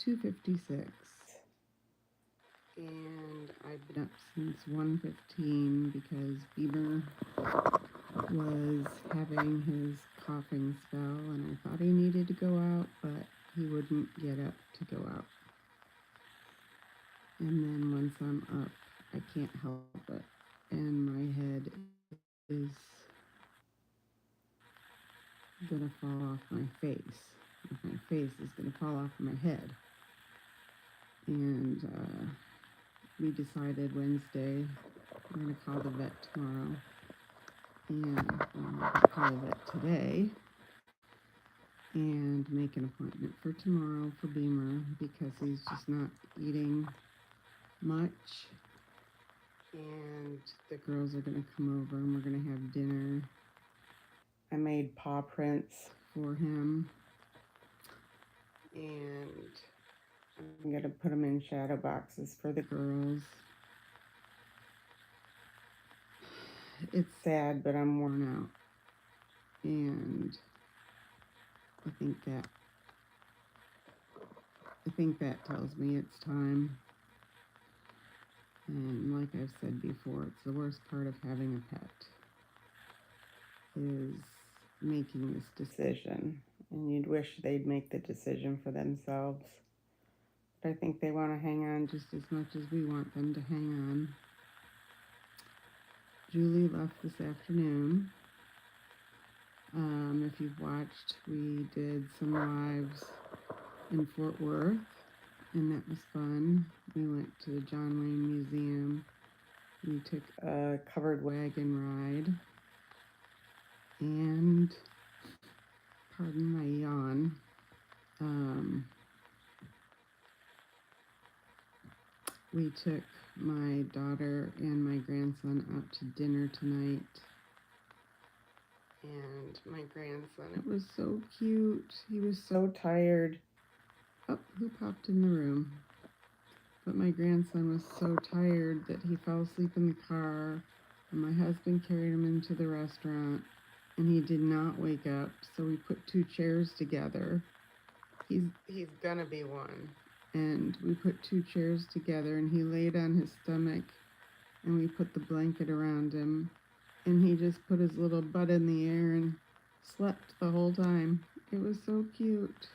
2:56. And I've been up since 1:15 because Beamer was having his coughing spell and I thought he needed to go out, but he wouldn't get up to go out. And then once I'm up, I can't help it. And my head is gonna fall off my face. My face is gonna fall off my head. And we decided Wednesday we're gonna call the vet tomorrow. And call the vet today and make an appointment for tomorrow for Beamer because he's just not eating much. And the girls are going to come over and we're going to have dinner. I made paw prints for him. And I'm going to put them in shadow boxes for the girls. It's sad, but I'm worn out. And I think that tells me it's time. And like I've said before, it's the worst part of having a pet is making this decision. And you'd wish they'd make the decision for themselves. But I think they want to hang on just as much as we want them to hang on. Julie left this afternoon. If you've watched, we did some lives in Fort Worth, and that was fun. We went to the John Wayne Museum. We took a covered wagon ride, and pardon my yawn. We took my daughter and my grandson out to dinner tonight. And my grandson, it was so cute. He was so tired. Oh, who popped in the room? But my grandson was so tired that he fell asleep in the car. And my husband carried him into the restaurant. And he did not wake up. So we put 2 chairs together. He's gonna be one. And we put 2 chairs together and he laid on his stomach and we put the blanket around him. And he just put his little butt in the air and slept the whole time. It was so cute.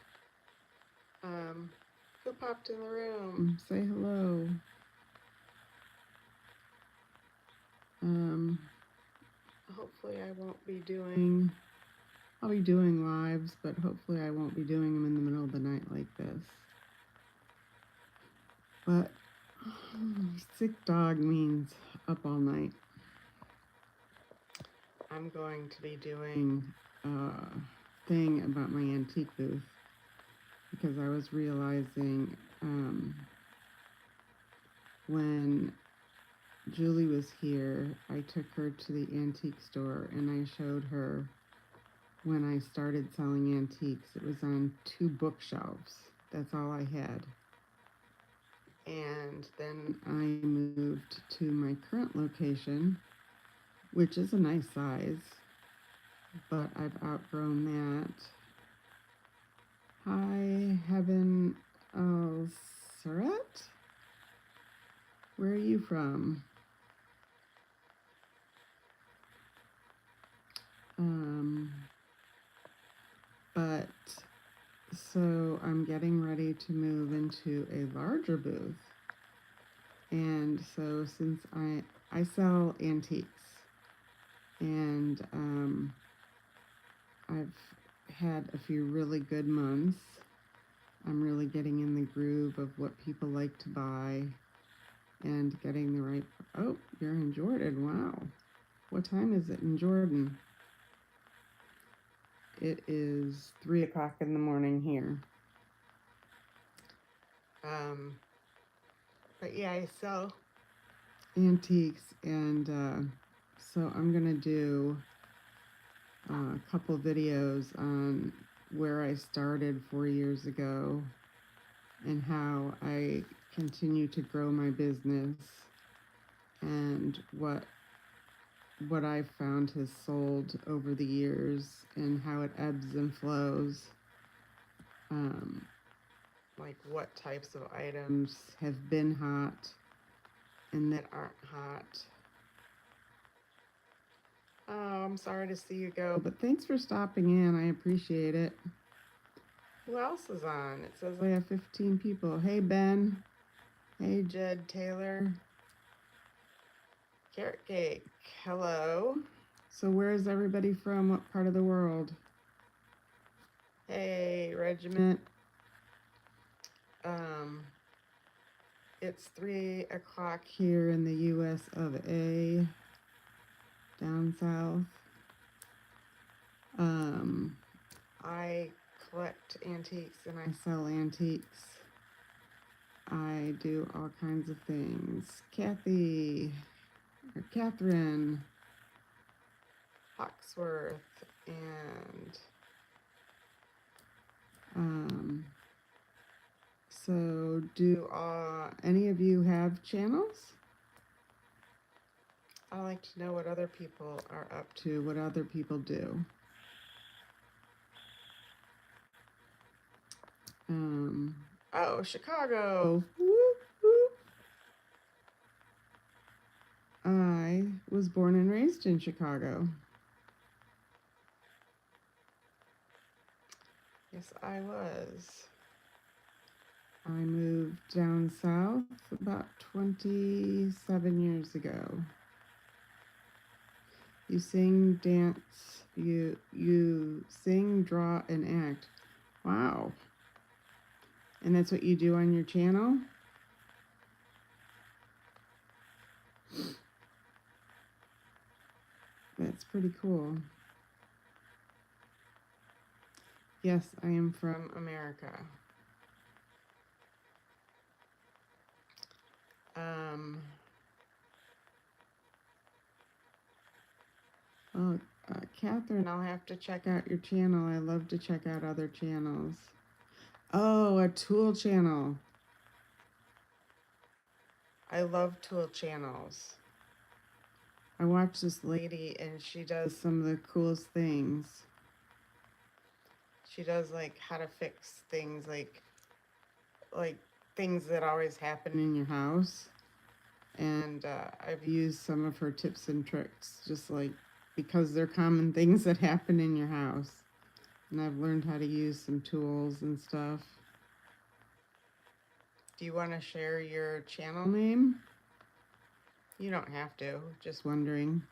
Who popped in the room? Say hello. Hopefully I'll be doing lives, but hopefully I won't be doing them in the middle of the night like this. But sick dog means up all night. I'm going to be doing a thing about my antique booth because I was realizing when Julie was here, I took her to the antique store and I showed her when I started selling antiques. It was on 2 bookshelves. That's all I had. And then I moved to my current location, which is a nice size, but I've outgrown that. Hi, Heaven Al-Sarat? Where are you from? But so I'm getting ready to move into a larger booth. And so since I sell antiques and I've had a few really good months. I'm really getting in the groove of what people like to buy and getting the right. Oh, you're in Jordan. Wow. What time is it in Jordan? It is 3 o'clock in the morning here. But yeah, I sell antiques, and so I'm gonna do a couple videos on where I started 4 years ago and how I continue to grow my business and what I've found has sold over the years and how it ebbs and flows. like what types of items have been hot and that aren't hot. Oh, I'm sorry to see you go, but thanks for stopping in. I appreciate it. Who else is on? It says I have 15 people. Hey, Ben. Hey, Jed Taylor. Carrot Cake. Hello. So where is everybody from? What part of the world? Hey, Regiment. It's 3 o'clock here in the US of A, down south. I collect antiques and I sell antiques. I do all kinds of things. Kathy, or Catherine, Hawksworth, and so do any of you have channels? I like to know what other people are up to, what other people do. Oh, Chicago. Whoop, whoop. I was born and raised in Chicago. Yes, I was. I moved down south about 27 years ago. You sing, dance, you sing, draw, and act. Wow. And that's what you do on your channel? That's pretty cool. Yes, I am from America. Oh, Catherine, I'll have to check out your channel. I love to check out other channels. Oh, a tool channel. I love tool channels. I watch this lady and she does some of the coolest things. She does like how to fix things like things that always happen in your house. And I've used some of her tips and tricks just like because they're common things that happen in your house. And I've learned how to use some tools and stuff. Do you want to share your channel name? You don't have to, just wondering.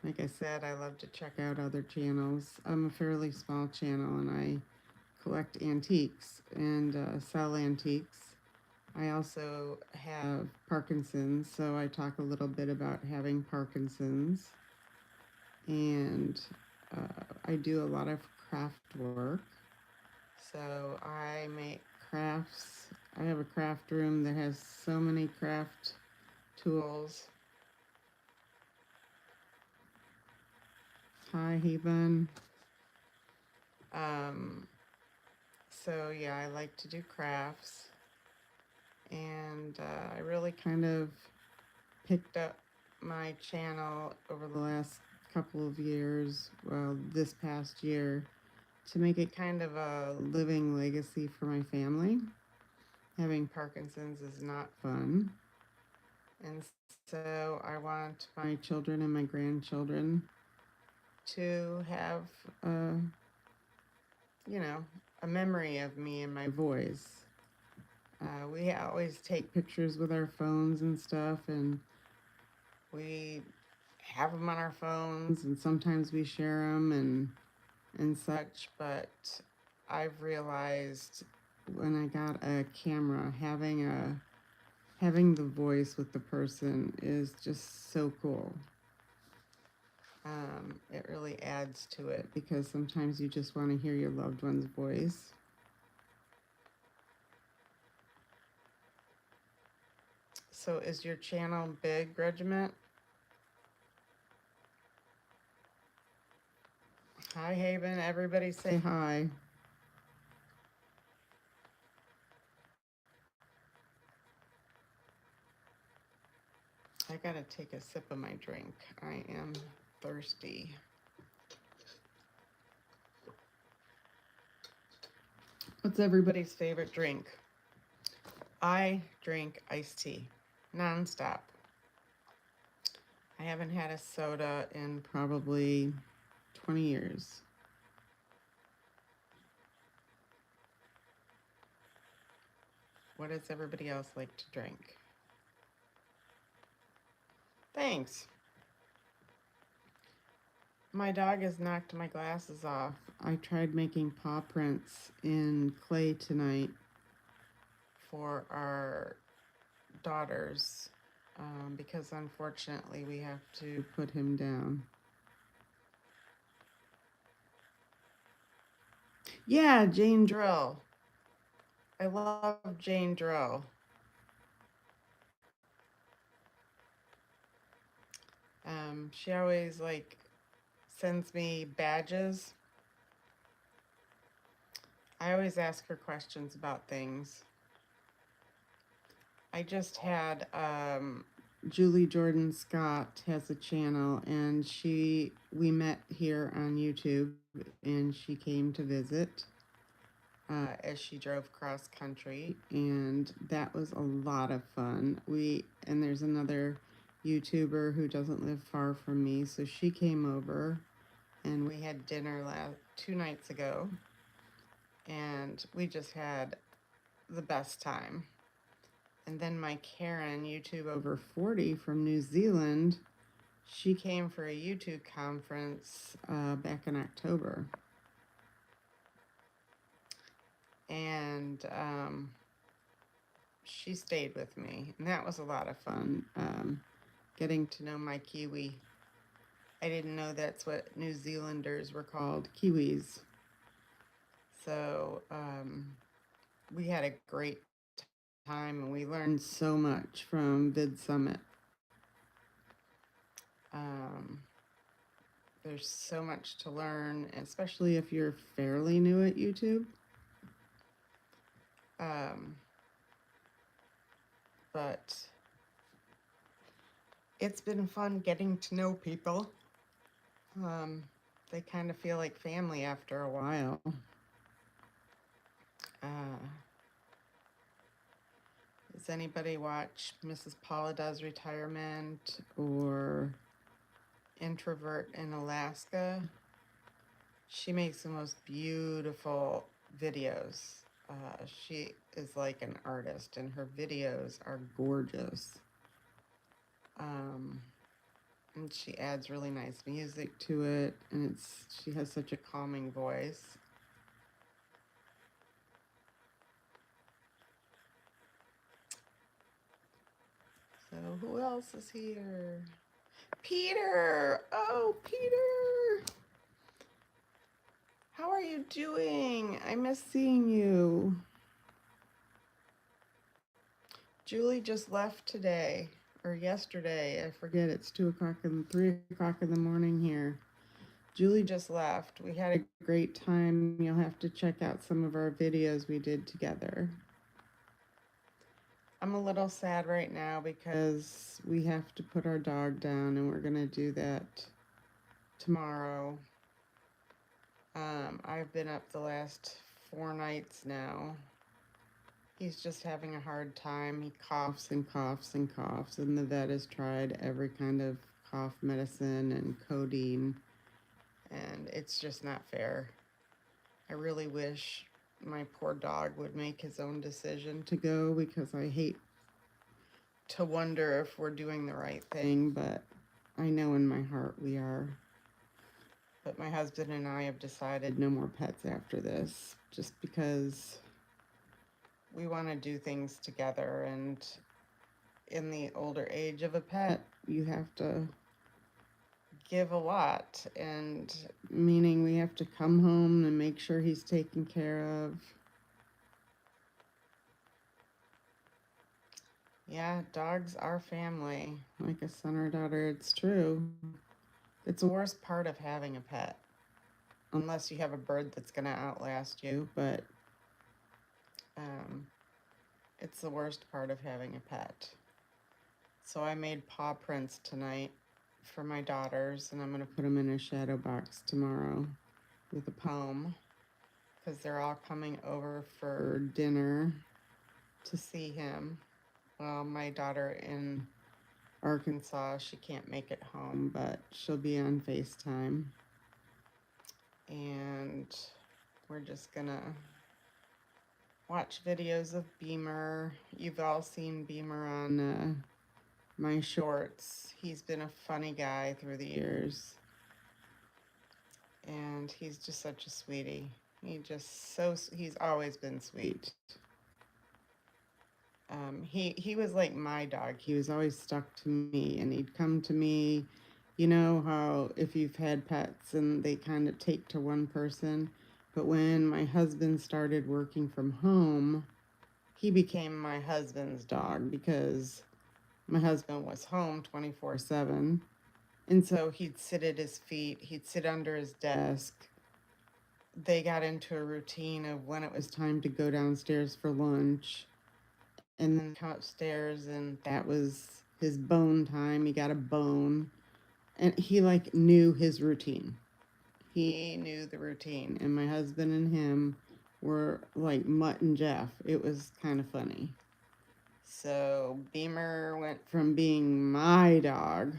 Like I said, I love to check out other channels. I'm a fairly small channel and I collect antiques and sell antiques. I also have Parkinson's, so I talk a little bit about having Parkinson's. And I do a lot of craft work. So I make crafts. I have a craft room that has so many craft tools. Hi, Haven. So yeah, I like to do crafts. And I really kind of picked up my channel over the last couple of years, well, this past year, to make it kind of a living legacy for my family. Having Parkinson's is not fun. And so I want my children and my grandchildren to have, a memory of me and my voice. We always take pictures with our phones and stuff, and we have them on our phones, and sometimes we share them and such, but I've realized when I got a camera, having the voice with the person is just so cool. It really adds to it because sometimes you just want to hear your loved one's voice. So is your channel big, Regiment? Hi, Haven. Everybody say hi. I gotta take a sip of my drink. I am thirsty. What's everybody's favorite drink? I drink iced tea nonstop. I haven't had a soda in probably 20 years. What does everybody else like to drink? Thanks. My dog has knocked my glasses off. I tried making paw prints in clay tonight for our daughters because unfortunately we have to put him down. Yeah, Jane Drill. I love Jane Drill. She always sends me badges. I always ask her questions about things. I just had Julie Jordan Scott has a channel, and we met here on YouTube, and she came to visit as she drove cross country, and that was a lot of fun. And there's another YouTuber who doesn't live far from me, so she came over, and we had dinner 2 nights ago, and we just had the best time. And then my Karen, YouTube over 40 from New Zealand, she came for a YouTube conference back in October. And she stayed with me, and that was a lot of fun, getting to know my Kiwi. I didn't know that's what New Zealanders were called, Kiwis. So we had a great time, and we learned so much from Vid Summit. There's so much to learn, especially if you're fairly new at YouTube. But it's been fun getting to know people. They kind of feel like family after a while. Does anybody watch Mrs. Paula Does Retirement or Introvert in Alaska? She makes the most beautiful videos. She is like an artist, and her videos are gorgeous. And she adds really nice music to it, and she has such a calming voice. So who else is here? Peter! Oh, Peter! How are you doing? I miss seeing you. Julie just left today, or yesterday. I forget, it's 3 o'clock in the morning here. Julie just left. We had a great time. You'll have to check out some of our videos we did together. I'm a little sad right now because we have to put our dog down, and we're going to do that tomorrow. I've been up the last 4 nights now. He's just having a hard time. He coughs and coughs and coughs, and the vet has tried every kind of cough medicine and codeine, and it's just not fair. I really wish my poor dog would make his own decision to go, because I hate to wonder if we're doing the right thing, but I know in my heart we are. But my husband and I have decided no more pets after this, just because we want to do things together, and in the older age of a pet, you have to give a lot, and meaning we have to come home and make sure he's taken care of. Yeah, dogs are family, like a son or daughter. It's true. It's the worst part of having a pet, unless you have a bird that's going to outlast you, but it's the worst part of having a pet. So I made paw prints tonight for my daughters, and I'm going to put them in a shadow box tomorrow with a poem, because they're all coming over for dinner. to see him. Well, my daughter in Arkansas, she can't make it home, but she'll be on FaceTime. And we're just gonna watch videos of Beamer. You've all seen Beamer on my shorts. He's been a funny guy through the years. And he's just such a sweetie. He's always been sweet. He was like my dog. He was always stuck to me, and he'd come to me. You know how if you've had pets and they kind of take to one person, but when my husband started working from home, he became my husband's dog because my husband was home 24/7. And so he'd sit at his feet, he'd sit under his desk. They got into a routine of when it was time to go downstairs for lunch and then come upstairs, and that was his bone time. He got a bone, and he like knew his routine. He knew the routine, and my husband and him were like Mutt and Jeff. It was kind of funny. So Beamer went from being my dog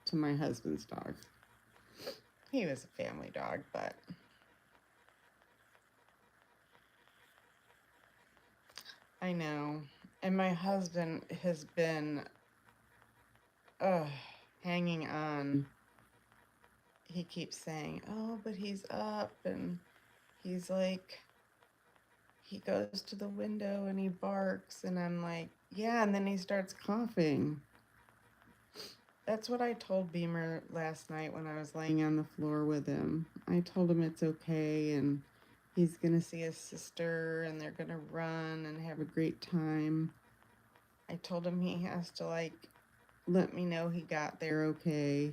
to my husband's dog. He was a family dog, but I know. And my husband has been hanging on. He keeps saying, oh, but he's up, and he's like, he goes to the window and he barks, and I'm like, yeah, and then he starts coughing. That's what I told Beamer last night when I was laying on the floor with him. I told him it's okay, and he's going to see his sister, and they're going to run and have a great time. I told him he has to, like, let me know he got there okay,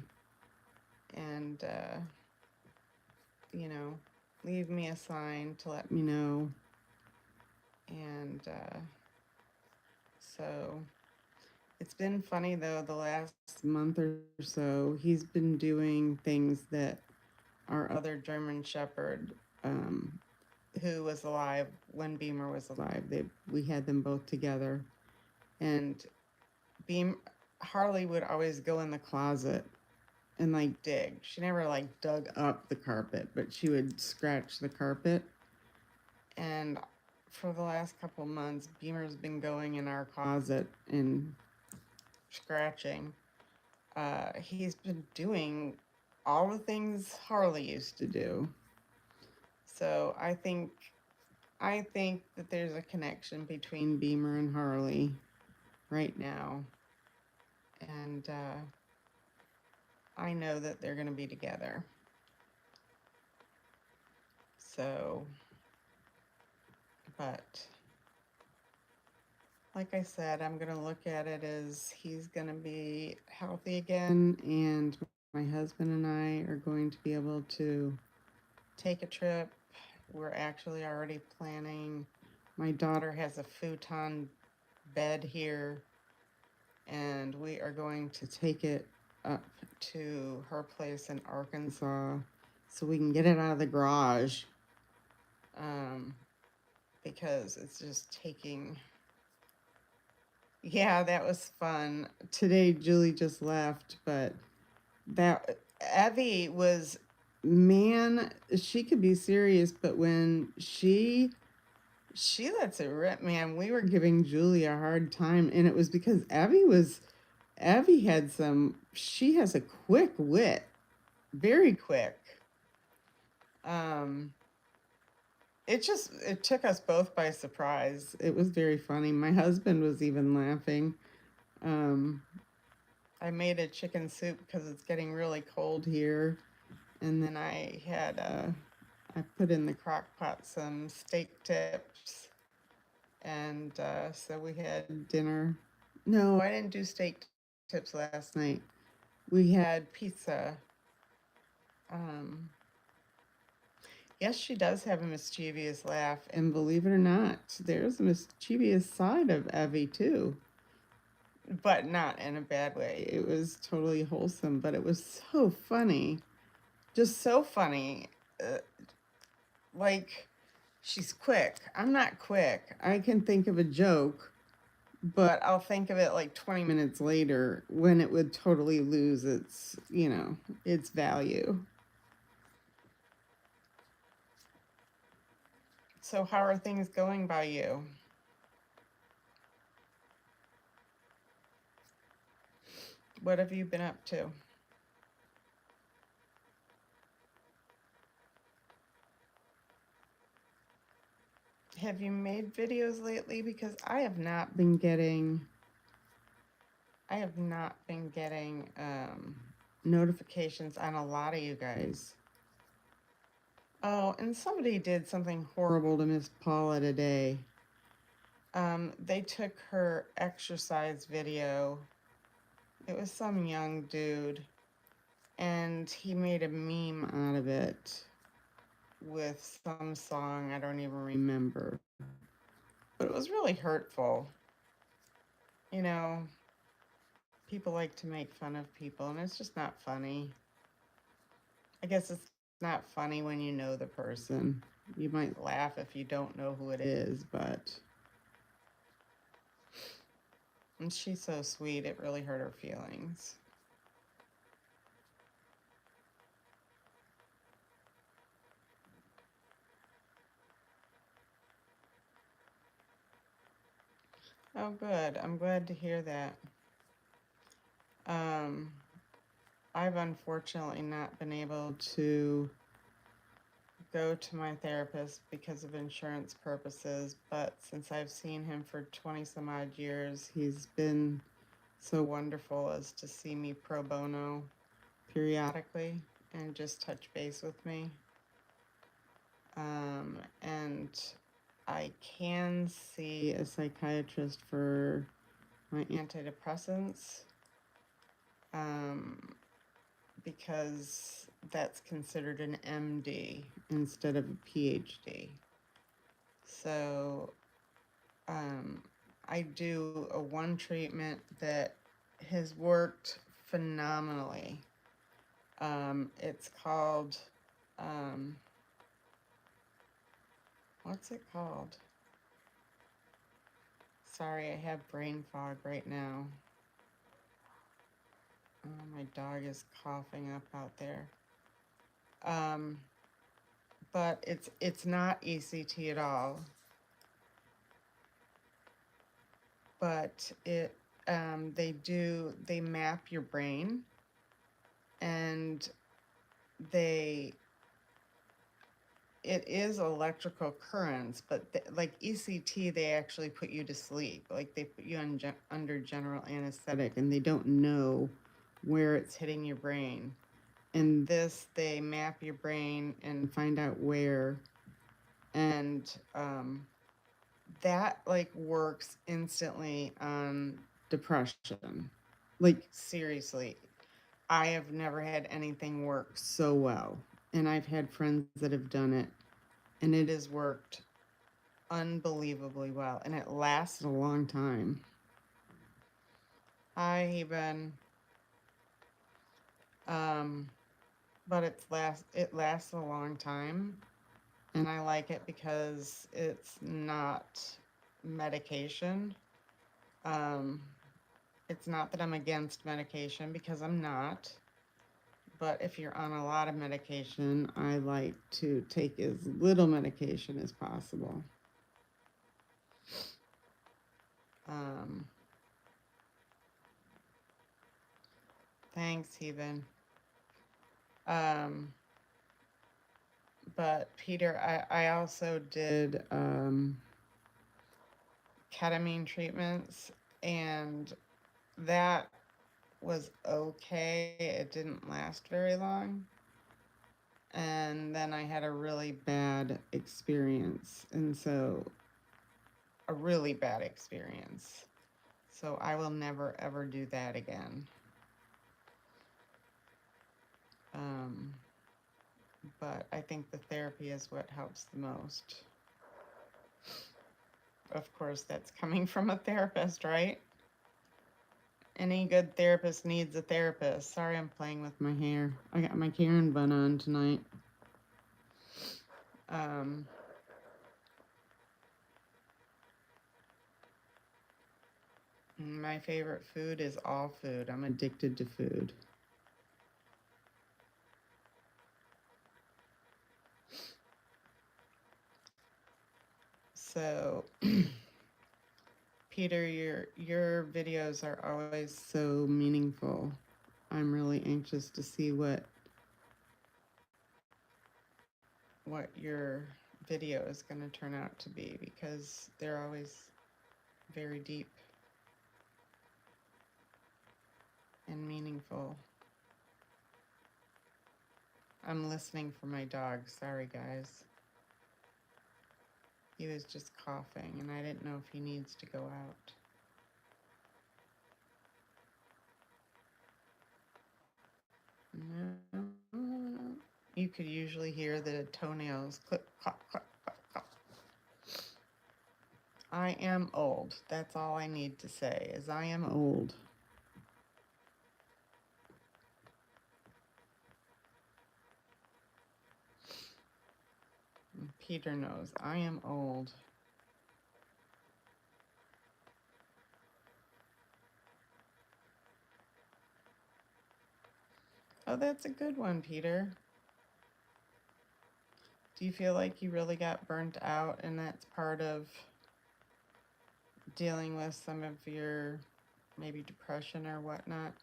and, you know, leave me a sign to let me know. And so it's been funny, though, the last month or so, he's been doing things that our other German Shepherd, who was alive when Beamer was alive, we had them both together. And Harley would always go in the closet and like dig. She never like dug up the carpet, but she would scratch the carpet. And for the last couple months, Beamer's been going in our closet and scratching. He's been doing all the things Harley used to do. So I think that there's a connection between Beamer and Harley right now. And I know that they're going to be together. So, but like I said, I'm going to look at it as he's going to be healthy again, and my husband and I are going to be able to take a trip. We're actually already planning. My daughter has a futon bed here, and we are going to take it up to her place in Arkansas so we can get it out of the garage, because it's just taking... Yeah, that was fun. Today, Julie just left, but Evie was, man, she could be serious, but when she lets it rip, man. We were giving Julie a hard time, and it was because Evie she has a quick wit, very quick. It took us both by surprise. It was very funny. My husband was even laughing. I made a chicken soup because it's getting really cold here, and then I put in the crock pot some steak tips, and so we had dinner. No, I didn't do steak tips last night. We had pizza. Yes, she does have a mischievous laugh, and believe it or not, there's a mischievous side of Evie too, but not in a bad way. It was totally wholesome, but it was so funny, just so funny. Like, She's quick. I'm not quick. I can think of a joke, but I'll think of it like 20 minutes later when it would totally lose its, its value. So how are things going by you? What have you been up to? Have you made videos lately? Because I have not been getting notifications on a lot of you guys. Oh, and somebody did something horrible to Miss Paula today. They took her exercise video. It was some young dude, and he made a meme out of it with some song I don't even remember. But it was really hurtful. You know, people like to make fun of people, and it's just not funny. I guess it's not funny when you know the person. You might laugh if you don't know who it is, but... And she's so sweet, it really hurt her feelings. Oh, good. I'm glad to hear that. I've unfortunately not been able to go to my therapist because of insurance purposes, but since I've seen him for 20 some odd years, he's been so wonderful as to see me pro bono periodically and just touch base with me. And I can see a psychiatrist for my antidepressants, because that's considered an MD instead of a PhD. So I do a one treatment that has worked phenomenally. It's called, what's it called? Sorry, I have brain fog right now. My dog is coughing up out there. But it's not ECT at all. But they map your brain, and it is electrical currents, but like ECT, they actually put you to sleep. Like they put you under general anesthetic, and they don't know where it's hitting your brain. And this, they map your brain and find out where, and that like works instantly on depression. Like seriously, I have never had anything work so well. And I've had friends that have done it, and it has worked unbelievably well, and it lasted a long time. Hi, Eben. But it lasts a long time, and I like it because it's not medication. It's not that I'm against medication, because I'm not. But if you're on a lot of medication, I like to take as little medication as possible. Thanks, Heathen. But Peter, I also did ketamine treatments, and that was okay. It didn't last very long. And then I had a really bad experience. A really bad experience. So I will never, ever do that again. But I think the therapy is what helps the most. Of course, that's coming from a therapist, right? Any good therapist needs a therapist. Sorry, I'm playing with my hair. I got my Karen bun on tonight. My favorite food is all food. I'm addicted to food. So, Peter, your videos are always so meaningful. I'm really anxious to see what your video is going to turn out to be, because they're always very deep and meaningful. I'm listening for my dog. Sorry, guys. He was just coughing, and I didn't know if he needs to go out. No. You could usually hear the toenails clip, clop, clop, clop, clop. I am old. That's all I need to say, is I am old. And Peter knows I am old. Oh, that's a good one, Peter. Do you feel like you really got burnt out, and that's part of dealing with some of your maybe depression or whatnot?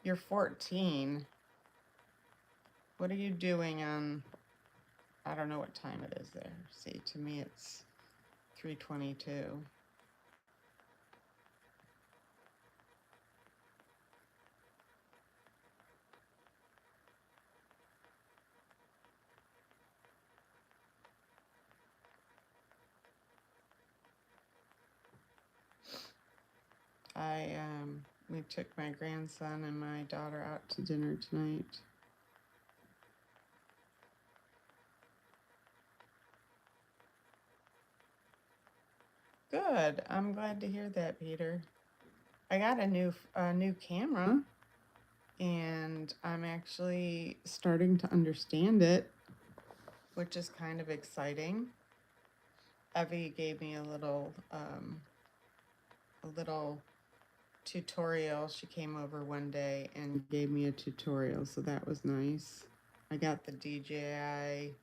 You're 14. What are you doing on, I don't know what time it is there. See, to me it's 3:22. We took my grandson and my daughter out to dinner tonight. Good. I'm glad to hear that, Peter. I got a new camera, and I'm actually starting to understand it, which is kind of exciting. Evie gave me a little tutorial. She came over one day and gave me a tutorial, so that was nice. I got the DJI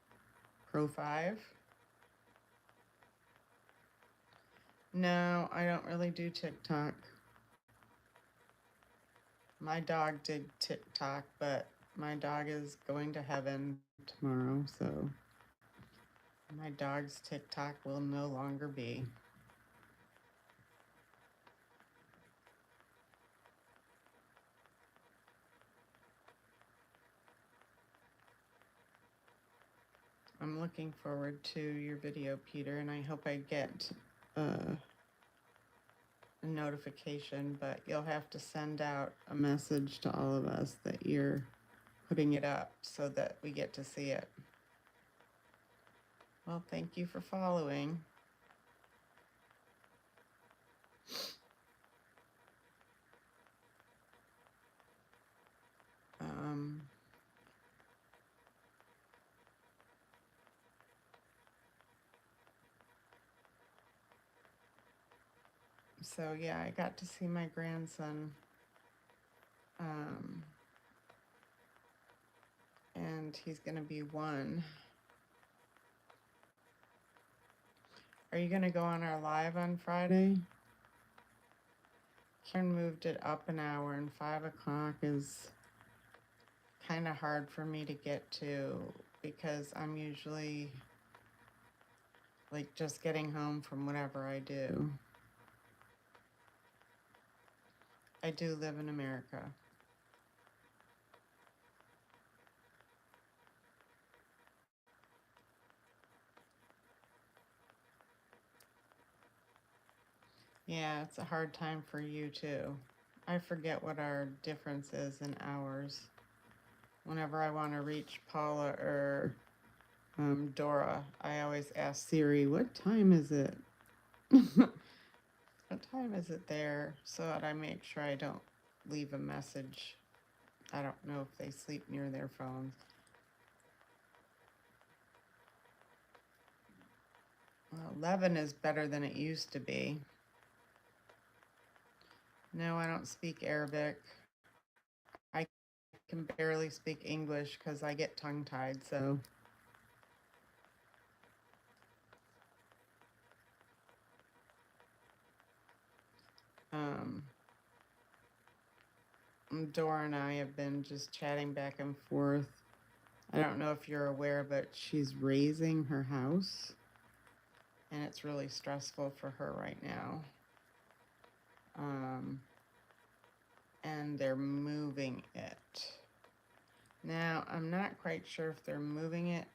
Pro 5. No, I don't really do TikTok. My dog did TikTok, but my dog is going to heaven tomorrow, so my dog's TikTok will no longer be. I'm looking forward to your video, Peter, and I hope I get a notification, but you'll have to send out a message to all of us that you're putting it up so that we get to see it. Well, thank you for following. So yeah, I got to see my grandson, and he's gonna be 1. Are you gonna go on our live on Friday? Karen moved it up an hour, and 5 o'clock is kind of hard for me to get to, because I'm usually like just getting home from whatever I do. I do live in America. Yeah, it's a hard time for you too. I forget what our difference is in hours. Whenever I want to reach Paula or Dora, I always ask Siri, what time is it? What time is it there? So that I make sure I don't leave a message. I don't know if they sleep near their phones. 11 is better than it used to be. No, I don't speak Arabic. I can barely speak English because I get tongue-tied, so. Dora and I have been just chatting back and forth. I don't know if you're aware, but she's raising her house, and it's really stressful for her right now. And they're moving it. Now, I'm not quite sure if they're moving it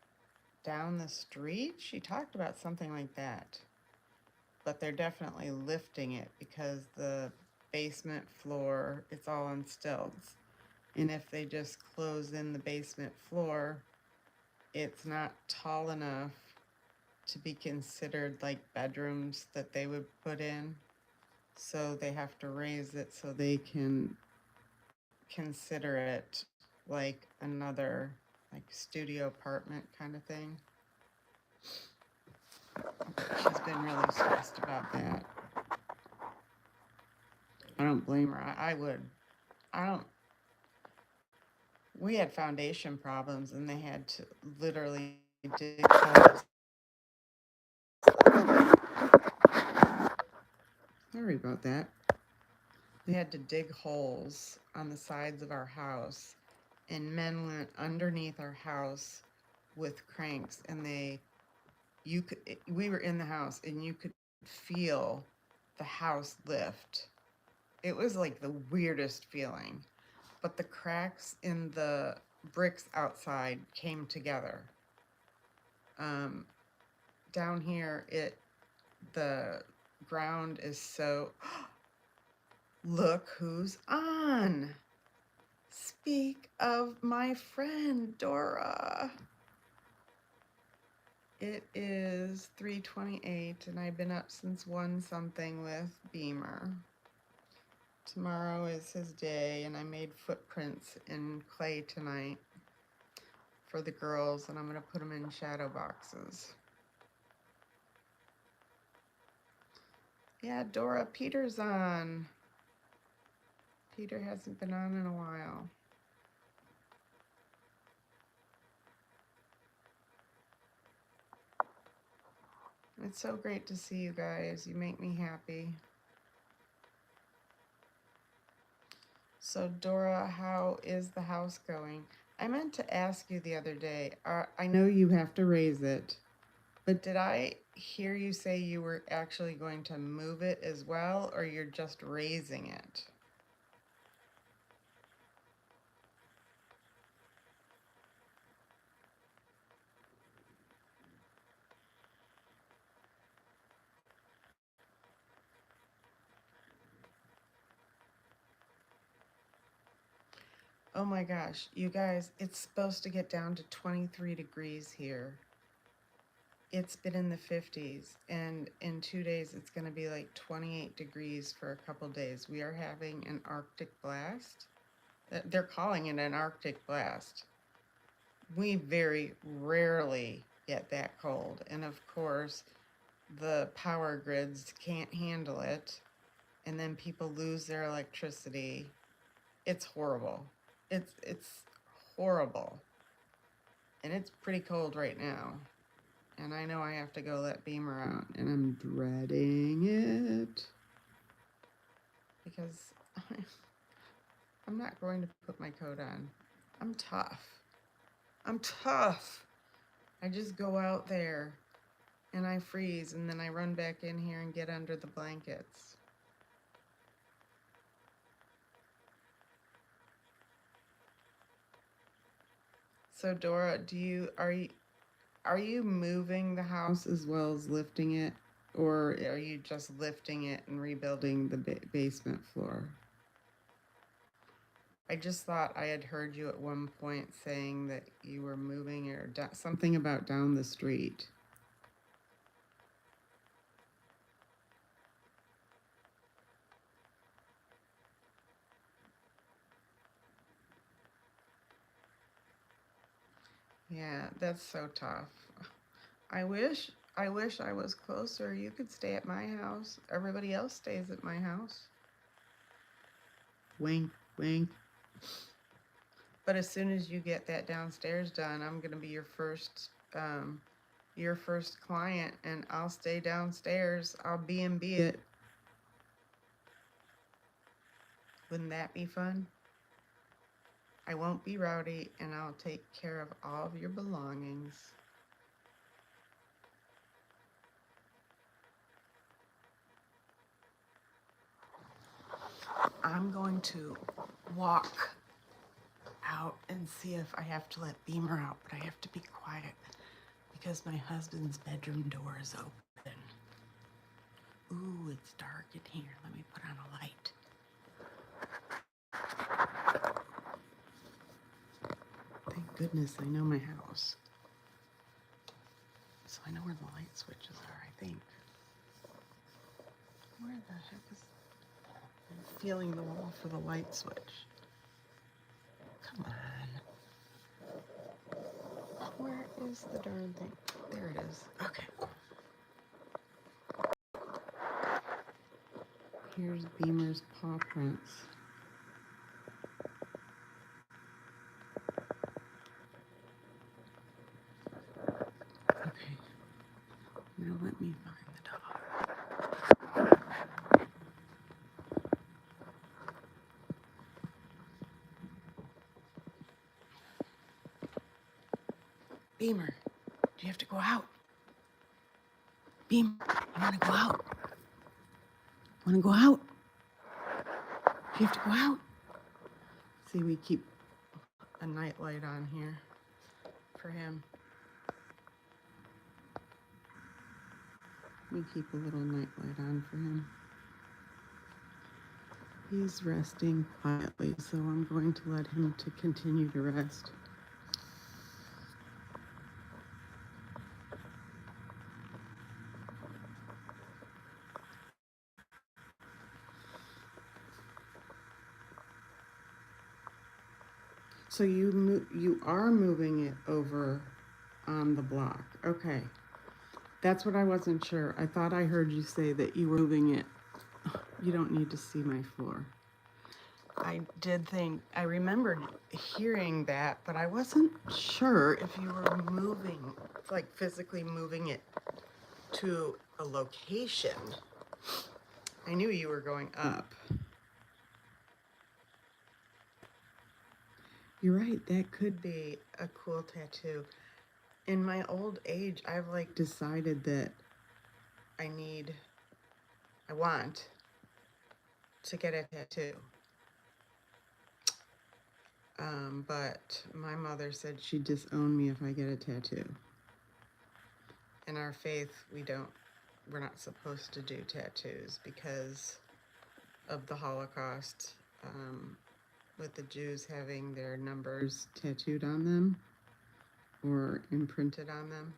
down the street. She talked about something like that. But they're definitely lifting it because the basement floor, it's all on stilts. And if they just close in the basement floor, it's not tall enough to be considered like bedrooms that they would put in. So they have to raise it so they can consider it like another like studio apartment kind of thing. She's been really stressed about that. I don't blame her. I would. I don't. We had foundation problems and they had to literally dig holes. Sorry about that. They had to dig holes on the sides of our house, and men went underneath our house with cranks, and we were in the house and you could feel the house lift. It was like the weirdest feeling, but the cracks in the bricks outside came together. Down here, the ground is so. Look who's on. Speak of my friend Dora. It is 3:28 and I've been up since 1 something with Beamer. Tomorrow is his day and I made footprints in clay tonight for the girls and I'm going to put them in shadow boxes. Yeah, Dora, Peter's on. Peter hasn't been on in a while. It's so great to see you guys. You make me happy. So Dora, how is the house going? I meant to ask you the other day. I know you have to raise it, but did I hear you say you were actually going to move it as well, or you're just raising it? Oh my gosh, you guys, it's supposed to get down to 23 degrees here. It's been in the 50s, and in 2 days it's going to be like 28 degrees for a couple days. We are having an Arctic blast. They're calling it an Arctic blast. We very rarely get that cold, and of course the power grids can't handle it, and then people lose their electricity. It's horrible. It's horrible. And it's pretty cold right now. And I know I have to go let Beamer out, and I'm dreading it because I'm not going to put my coat on. I'm tough. I'm tough. I just go out there and I freeze, and then I run back in here and get under the blankets. So Dora, are you moving the house as well as lifting it, or are you just lifting it and rebuilding the basement floor? I just thought I had heard you at one point saying that you were moving or something about down the street. Yeah, that's so tough. I wish I wish I was closer. You could stay at my house. Everybody else stays at my house. Wink, wink. But as soon as you get that downstairs done, I'm going to be your first client, and I'll stay downstairs. I'll B&B it. Wouldn't that be fun? I won't be rowdy, and I'll take care of all of your belongings. I'm going to walk out and see if I have to let Beamer out, but I have to be quiet because my husband's bedroom door is open. Ooh, it's dark in here. Let me put on a light. Thank goodness I know my house. So I know where the light switches are, I think. Where the heck is... I'm feeling the wall for the light switch. Come on. Where is the darn thing? There it is. Okay. Here's Beamer's paw prints. Okay. Now let me find the dog. Beamer, do you have to go out? Beamer, you want to go out? Want to go out? Do you have to go out? See, we keep a night light on here for him. We keep a little night light on for him. He's resting quietly, so I'm going to let him to continue to rest. So you are moving it over on the block. Okay. That's what I wasn't sure. I thought I heard you say that you were moving it. You don't need to see my floor. I did think, I remembered hearing that, but I wasn't sure if you were moving, like physically moving it to a location. I knew you were going up. You're right, that could be a cool tattoo. In my old age, I've like decided that I want to get a tattoo. But my mother said she'd disown me if I get a tattoo. In our faith, we're not supposed to do tattoos because of the Holocaust, with the Jews having their numbers tattooed on them or imprinted on them.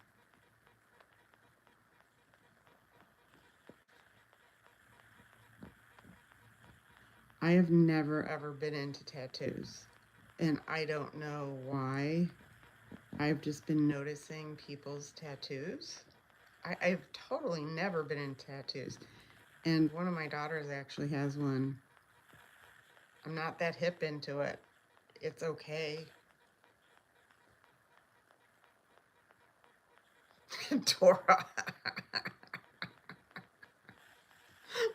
I have never ever been into tattoos, and I don't know why. I've just been noticing people's tattoos. I've totally never been into tattoos, and one of my daughters actually has one. I'm not that hip into it. It's okay. Dora.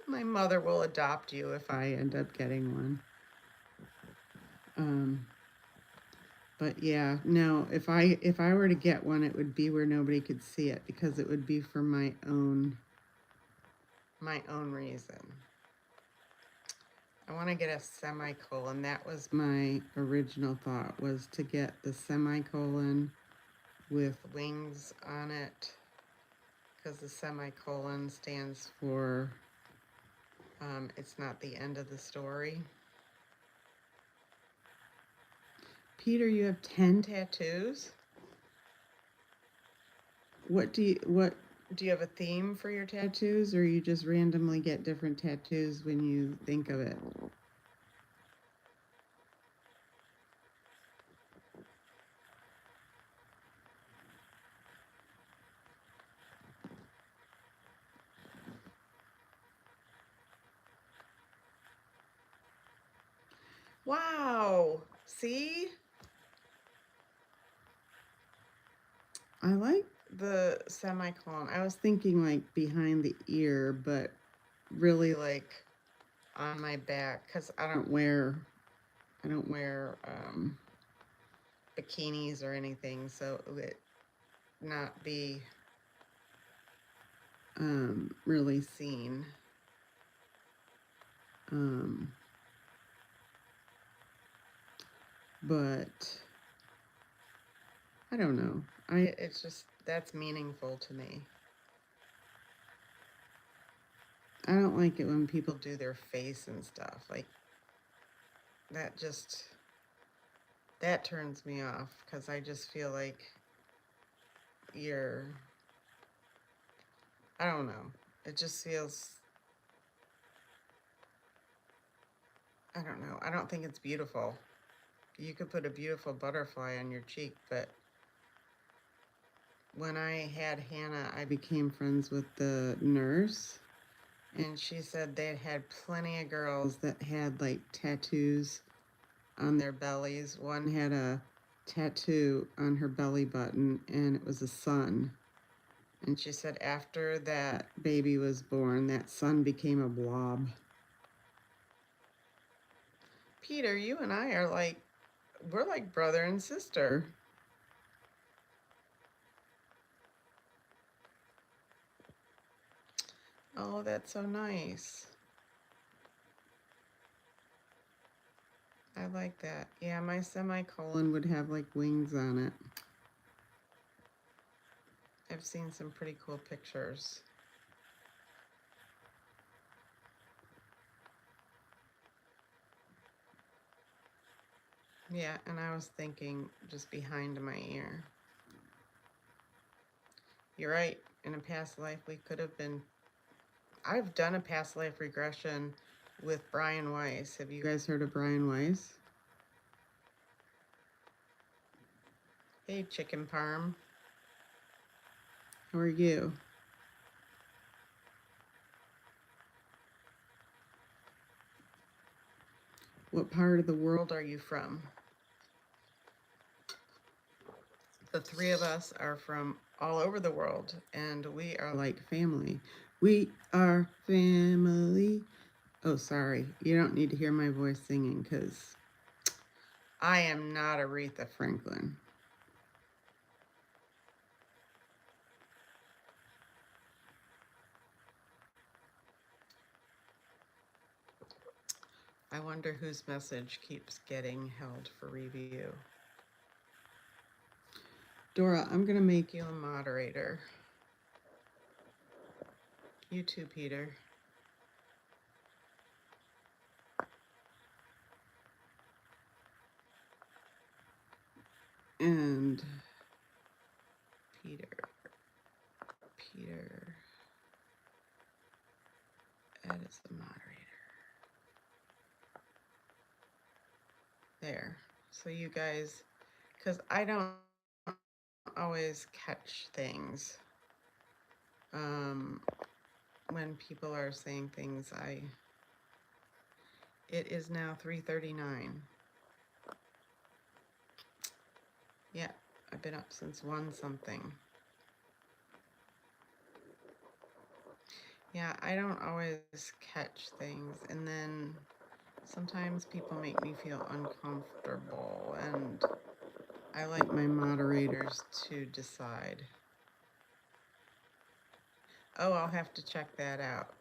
My mother will adopt you if I end up getting one. But yeah, no, if I were to get one, it would be where nobody could see it because it would be for my own reason. I want to get a semicolon. That was my original thought, was to get the semicolon with wings on it, because the semicolon stands for it's not the end of the story. Peter, you have 10 tattoos? Do you have a theme for your tattoos, or you just randomly get different tattoos when you think of it? Wow. See? I like the semicolon. I was thinking like behind the ear, but really like on my back, because I don't wear bikinis or anything, so it would not be really seen. But I don't know. It's just, that's meaningful to me. I don't like it when people do their face and stuff. Like, that turns me off, because I just feel like I don't know. It just feels, I don't know. I don't think it's beautiful. You could put a beautiful butterfly on your cheek, but when I had Hannah, I became friends with the nurse, and she said they had plenty of girls that had like tattoos on their bellies. One had a tattoo on her belly button, and it was a sun. And she said after that baby was born, that sun became a blob. Peter, you and I are like, we're like brother and sister. Oh, that's so nice. I like that. Yeah, my semicolon would have like wings on it. I've seen some pretty cool pictures. Yeah, and I was thinking just behind my ear. You're right. In a past life, we could have been... I've done a past life regression with Brian Weiss. Have you guys heard of Brian Weiss? Hey, Chicken Parm. How are you? What part of the world are you from? The three of us are from all over the world, and we are like family. We are family. Oh, sorry. You don't need to hear my voice singing, because I am not Aretha Franklin. I wonder whose message keeps getting held for review. Dora, I'm going to make you a moderator. You too, Peter. And Peter. Ed is the moderator. There. So you guys, because I don't always catch things. When people are saying things, it is now 3:39. Yeah, I've been up since 1 something. Yeah, I don't always catch things, and then sometimes people make me feel uncomfortable, and I like my moderators to decide. Oh, I'll have to check that out.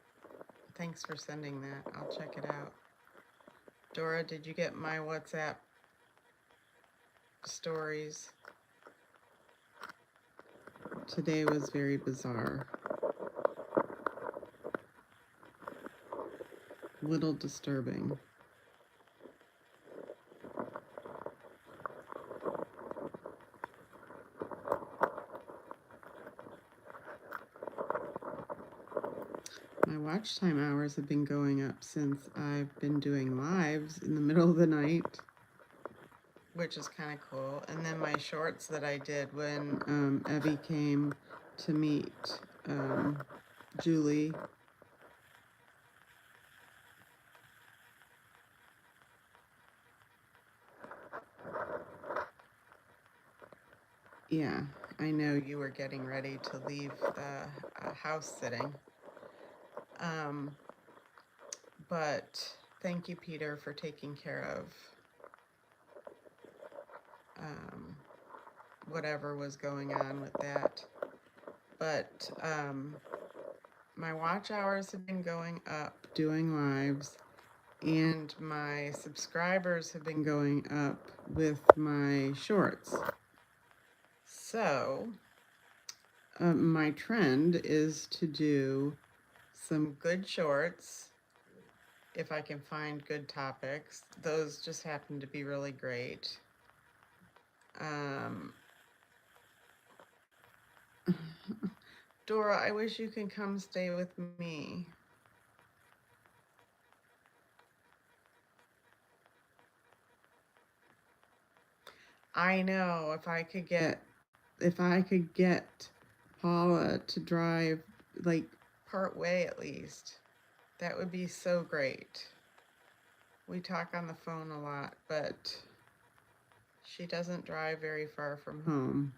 Thanks for sending that. I'll check it out. Dora, did you get my WhatsApp stories? Today was very bizarre. Little disturbing. My watch time hours have been going up since I've been doing lives in the middle of the night, which is kind of cool. And then my shorts that I did when Evie came to meet Julie. Yeah, I know you were getting ready to leave the house sitting. Um, but thank you, Peter, for taking care of um, whatever was going on with that. But my watch hours have been going up doing lives, and my subscribers have been going up with my shorts. So my trend is to do some good shorts if I can find good topics. Those just happen to be really great. Dora, I wish you can come stay with me. I know, if I could get Paula to drive like part way at least, that would be so great. We talk on the phone a lot, but she doesn't drive very far from home.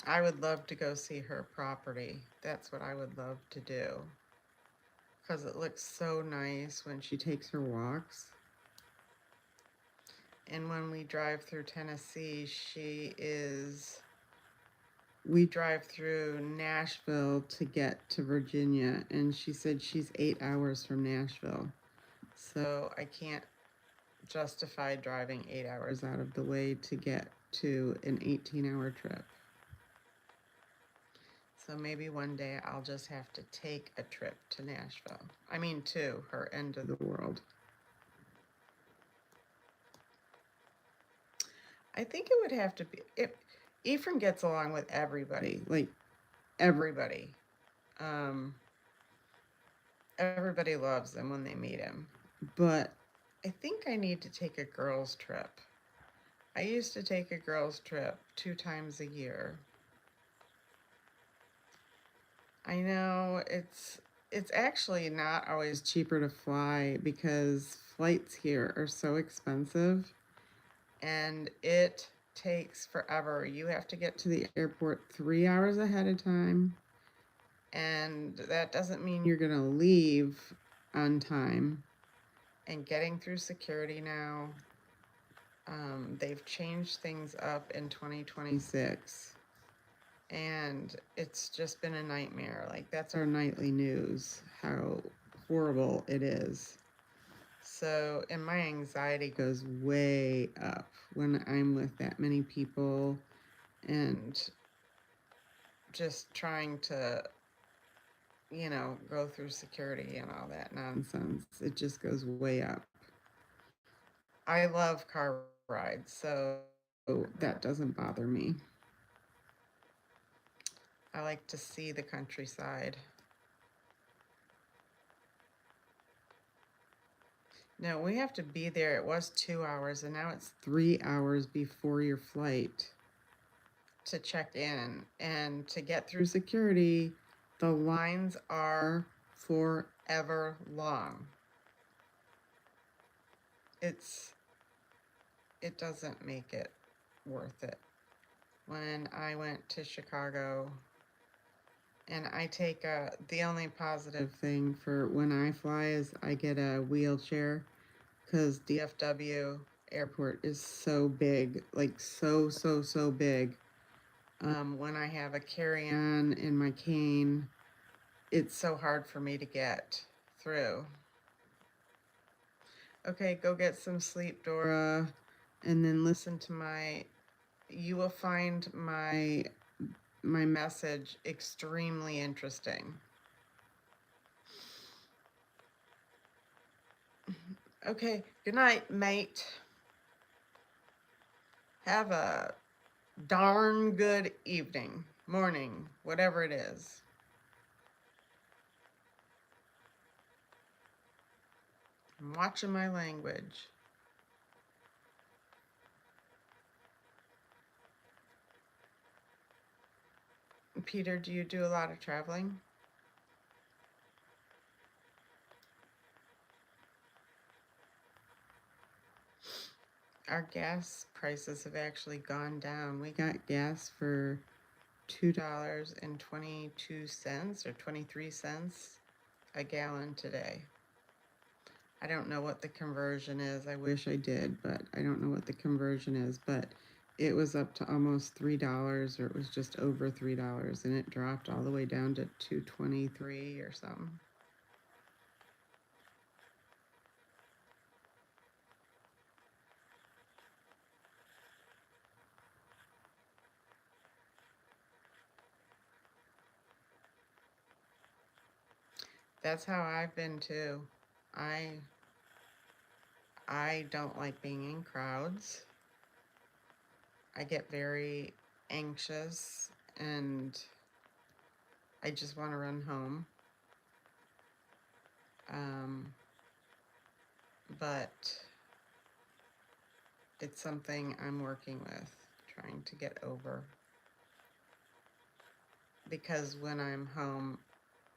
I would love to go see her property. That's what I would love to do, because it looks so nice when she takes her walks. And when we drive through Tennessee, we drive through Nashville to get to Virginia, and she said she's 8 hours from Nashville. So I can't justify driving 8 hours out of the way to get to an 18-hour trip. So maybe one day I'll just have to take a trip to Nashville. I mean, to her end of the world. I think it would have to be, Ephraim gets along with everybody, like everybody. Everybody loves him when they meet him. But I think I need to take a girls' trip. I used to take a girls' trip 2 times a year. I know it's actually not always cheaper to fly because flights here are so expensive, and it takes forever. You have to get to the airport 3 hours ahead of time, and that doesn't mean you're going to leave on time. And getting through security now, they've changed things up in 2026. And it's just been a nightmare. Like, that's our nightly news, how horrible it is. So, and my anxiety goes way up when I'm with that many people and just trying to, go through security and all that nonsense. It just goes way up. I love car rides, so that doesn't bother me. I like to see the countryside. No, we have to be there. It was 2 hours, and now it's 3 hours before your flight to check in. And to get through security, the lines are forever long. It doesn't make it worth it. When I went to Chicago, and I take the only positive thing for when I fly is I get a wheelchair, because DFW airport is so big, like so big. When I have a carry-on in my cane, it's so hard for me to get through. Okay, go get some sleep, Dora, and then listen to you will find my message extremely interesting. Okay, good night, mate. Have a darn good evening, morning, whatever it is. I'm watching my language. Peter, do you do a lot of traveling? our gas prices have actually gone down. We got gas for $2.22 or 23 cents a gallon today. I don't know what the conversion is. I wish I did, but I don't know what the conversion is. But it was up to almost $3, or it was just over $3, and it dropped all the way down to 2.23 or something. That's how I've been too. I I don't like being in crowds. I get very anxious and I just want to run home. Um, but it's something I'm working with, trying to get over. Because when I'm home,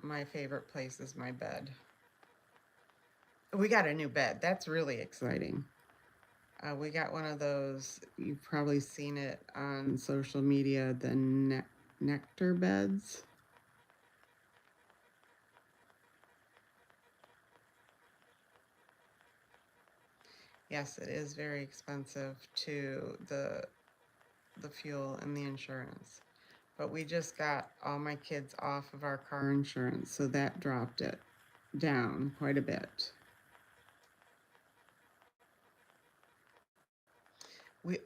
my favorite place is my bed. We got a new bed. That's really exciting. We got one of those, you've probably seen it on social media, the nectar beds. Yes, it is very expensive to the fuel and the insurance. But we just got all my kids off of our car insurance, so that dropped it down quite a bit.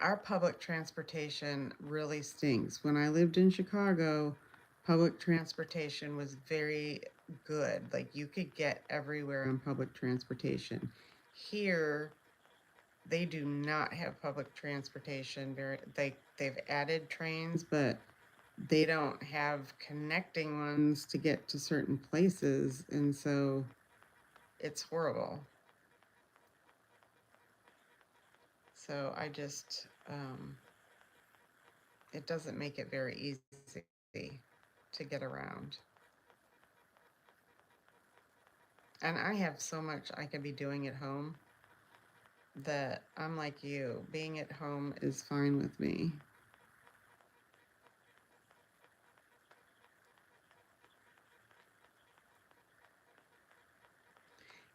Our public transportation really stinks. When I lived in Chicago, public transportation was very good. Like you could get everywhere on public transportation. Here, they do not have public transportation. They've added trains, but they don't have connecting ones to get to certain places, and so it's horrible. So I just it doesn't make it very easy to get around. And I have so much I could be doing at home that I'm like you. Being at home is fine with me.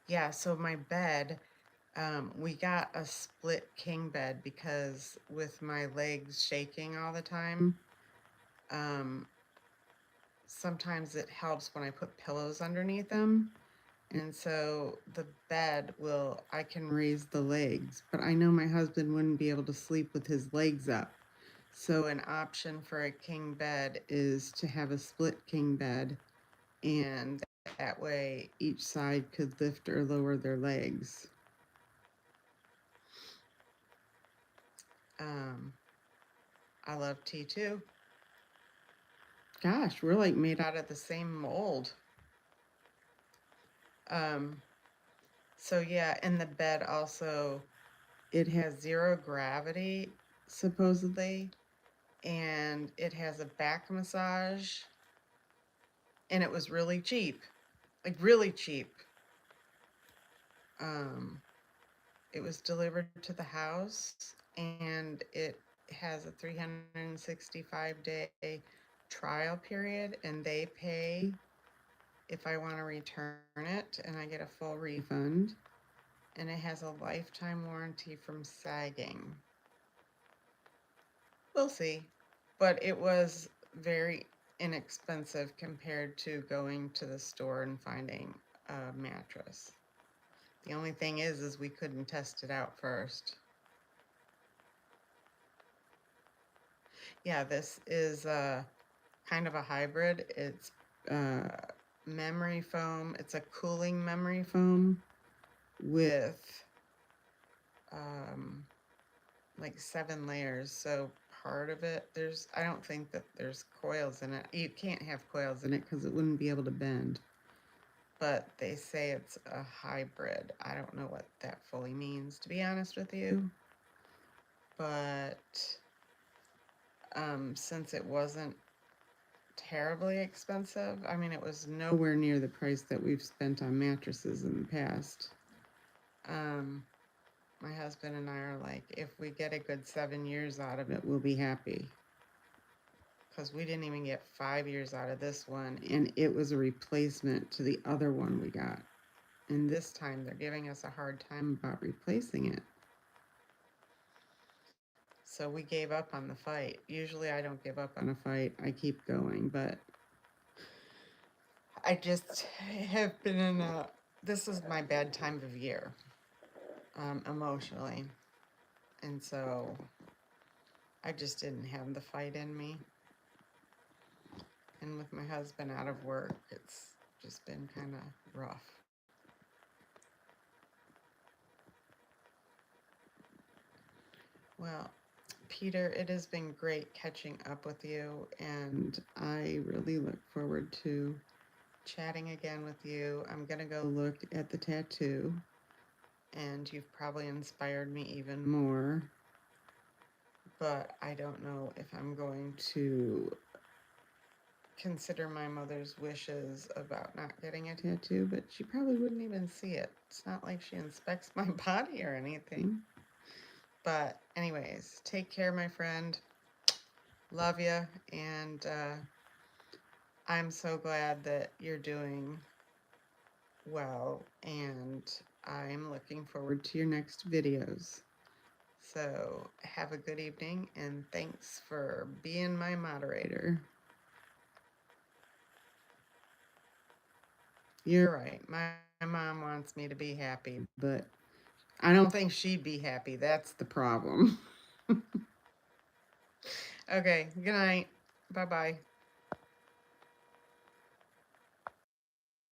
Yeah, so my bed, we got a split king bed because with my legs shaking all the time, um, sometimes it helps when I put pillows underneath them. And so the bed I can raise the legs, but I know my husband wouldn't be able to sleep with his legs up. So an option for a king bed is to have a split king bed, and that way each side could lift or lower their legs. Um, I love tea too. Gosh, we're like made out of the same mold. Um, so yeah, and the bed also, it has zero gravity, supposedly, and it has a back massage, and it was really cheap, like really cheap. Um, it was delivered to the house, and it has a 365-day trial period, and they pay if I want to return it, and I get a full refund. And it has a lifetime warranty from sagging. We'll see. But it was very inexpensive compared to going to the store and finding a mattress. The only thing is we couldn't test it out first. Yeah, this is kind of a hybrid. It's uh, memory foam. It's a cooling memory foam with um, like 7 layers. So part of it, I don't think that there's coils in it. You can't have coils in it because it wouldn't be able to bend. But they say it's a hybrid. I don't know what that fully means, to be honest with you. But since it wasn't terribly expensive, I mean, it was nowhere near the price that we've spent on mattresses in the past. Um, My husband and I are like, if we get a good 7 years out of it, we'll be happy. Because we didn't even get 5 years out of this one, and it was a replacement to the other one we got. And this time they're giving us a hard time about replacing it. So we gave up on the fight. Usually I don't give up on a fight. I keep going, but I just have been in a, this is my bad time of year, emotionally. And so I just didn't have the fight in me. And with my husband out of work, it's just been kind of rough. Well, Peter, it has been great catching up with you, and I really look forward to chatting again with you. I'm going to go look at the tattoo, and you've probably inspired me even more, but I don't know if I'm going to consider my mother's wishes about not getting a tattoo, but she probably wouldn't even see it. It's not like she inspects my body or anything. But anyways, take care, my friend. Love you, and I'm so glad that you're doing well, and I'm looking forward to your next videos. So have a good evening, and thanks for being my moderator. You're right. My mom wants me to be happy, but I don't think she'd be happy. That's the problem. Okay, good night. Bye-bye.